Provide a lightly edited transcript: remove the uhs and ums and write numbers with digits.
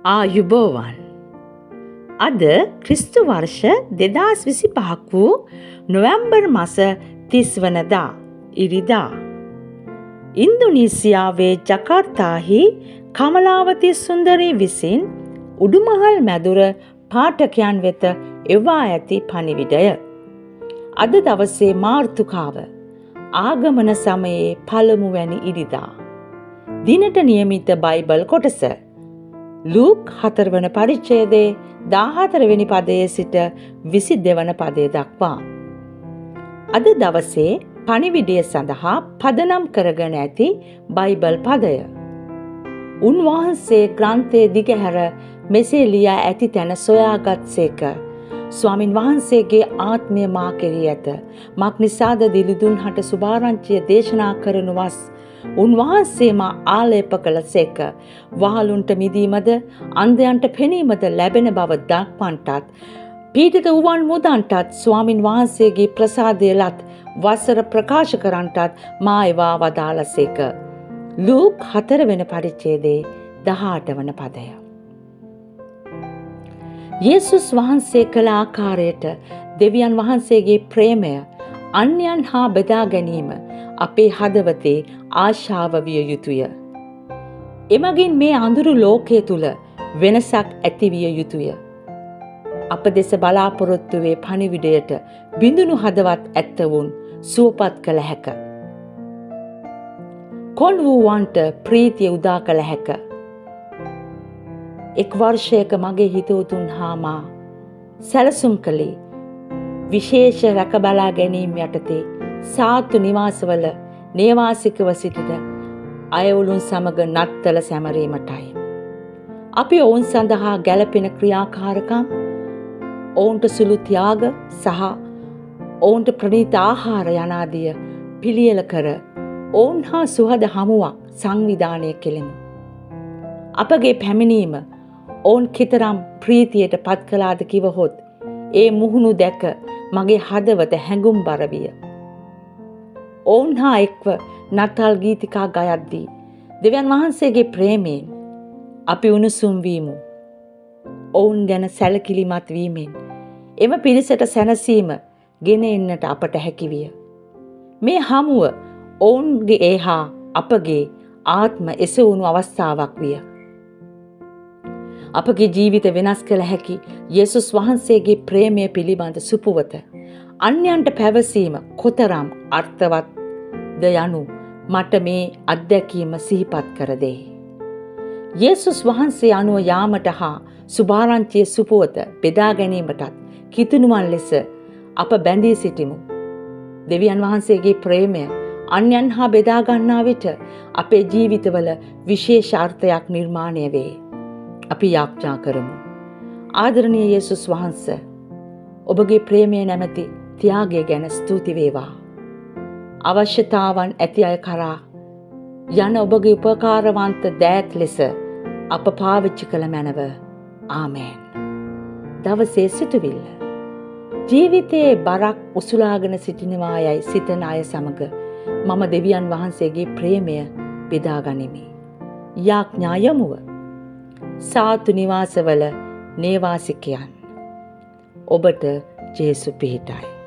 ආයුබෝවන්. අද ක්‍රිස්තු වර්ෂ 2025 වූ නොවැම්බර් මාස 30 වනදා ඉරිදා ඉන්දුනීසියාවේ ජකාර්තාහි කමලාවති සුන්දරී විසින් උඩුමහල් මැදුර පාඨකයන් වෙත එවා ඇති පණිවිඩය. අද දවසේ මාර්තුකාව ආගමන සමයේ පළමුවැනි ඉරිදා. දිනට නියමිත බයිබල් කොටස ලූක් 4 වන පරිච්ඡේදයේ 14 වෙනි පදයේ සිට 22 වන පදය දක්වා. අද දවසේ පණිවිඩය සඳහා පදනම් කරගෙන ඇති බයිබල් පදය. උන්වහන්සේ ග්‍රන්ථයේ දිගහැර මෙසේ ලියා ඇති තැන සොයාගත්සේක. ස්වාමින් වහන්සේගේ ආත්මය මා කෙරෙහි ඇත. මක් නිසාද දිලිදුන් හට සුභාරංචිය දේශනා කරනු වස්. උන්වහන්සේ මා ආලේප කළසේක. වහලුන්ට මිදීමද අන්ධයන්ට පෙනීමද ලැබෙන බව දක්වන්නටත් පීඩිත වූවන් මුදන්ටත් ස්වාමින් වහන්සේගේ ප්‍රසාදය ලත් වසර ප්‍රකාශ කරන්නටත් මා ඒවා වදාළසේක. ලූක් 4 වෙනි පරිච්ඡේදයේ 18 වන පදය. යේසුස් වහන්සේ කළ ආකාරයට දෙවියන් වහන්සේගේ ප්‍රේමය අන්‍යයන් හා බෙදා ගැනීම අපේ හදවතේ ආශාව විය යුතුය. එමගින් මේ අඳුරු ලෝකයේ තුල වෙනසක් ඇති විය යුතුය. අප දෙස බලාපොරොත්තු වේ පණිවිඩයට බිඳුණු හදවත් ඇත්තවුන් සුවපත් කළ හැක. කොන් වූවන්ට ප්‍රීතිය උදා කළ හැක. එක් වර්ෂයක මගේ හිතවතුන් හා මා සැලසුම් කළේ විශේෂ රැකබලා ගැනීම යටතේ සාත්තු නිවාසවල නේවාසිකව සිටින අයවලුන් සමග නත්තල සැමරීමටයි. අපි ඔවුන් සඳහා ගැළපෙන ක්‍රියාකාරකම්, ඔවුන්ට සුළු ත්‍යාග සහ ඔවුන්ට ප්‍රණීත ආහාර යනාදිය පිළියෙල කර ඔවුන් හා සුහද හමුවක් සංවිධානය කෙලෙමු. අපගේ පැමිණීම ඔවුන් කෙතරම් ප්‍රීතියට පත් කළාද කිවහොත් ඒ මුහුණු දැක මගේ හදවත හැඟුම්බර විය. ඔවුන් හා එක්ව නටල් ගීතිකා ගයද්දී දෙවියන් වහන්සේගේ ප්‍රේමයෙන් අපි උණුසුම් වීමු. ඔවුන් ගැන සැලකිලිමත් වීමෙන් එම පිරිසට සැනසීම ගෙන එන්නට අපට හැකි විය. මේ හමුව ඔවුන්ගේ ඒහා අපගේ ආත්ම එසවුණු අවස්ථාවක් විය. අපගේ ජීවිත වෙනස් කළ හැකි යේසුස් වහන්සේගේ ප්‍රේමය පිළිබඳ සුපුවත අන්‍යයන්ට පැවසීම කොතරම් අර්ථවත්ද යනු මට මේ අත්දැකීම සිහිපත් කර දෙයි. යේසුස් වහන්සේ අනුව යාමට හා සුභාරංචියේ සුපුවත බෙදා ගැනීමටත් කිතුණුවන් ලෙස අප බැඳී සිටිමු. දෙවියන් වහන්සේගේ ප්‍රේමය අන්‍යයන් හා බෙදා ගන්නා විට අපේ ජීවිතවල විශේෂ අර්ථයක් නිර්මාණය වේ. අපි යාඥා කරමු. ආදරණීය යේසුස් වහන්සේ, ඔබගේ ප්‍රේමය නැමැති ත්‍යාගය ගැන ස්තුති වේවා. අවශ්‍යතාවන් ඇති අය කරා යන ඔබගේ උපකාරවන්ත දෑත් ලෙස අප පාවිච්චි කළ මැනව. ආමේන්. දවසේ සිටුවිල්ල. ජීවිතයේ බරක් උසුලාගෙන සිටිනවා යයි සිතන අය සමග මම දෙවියන් වහන්සේගේ ප්‍රේමය බෙදා ගනිමි. යාඥා යමුව. සාතු නිවාසවල නේවාසිකයන්, ඔබට ජේසු පිහිටයි.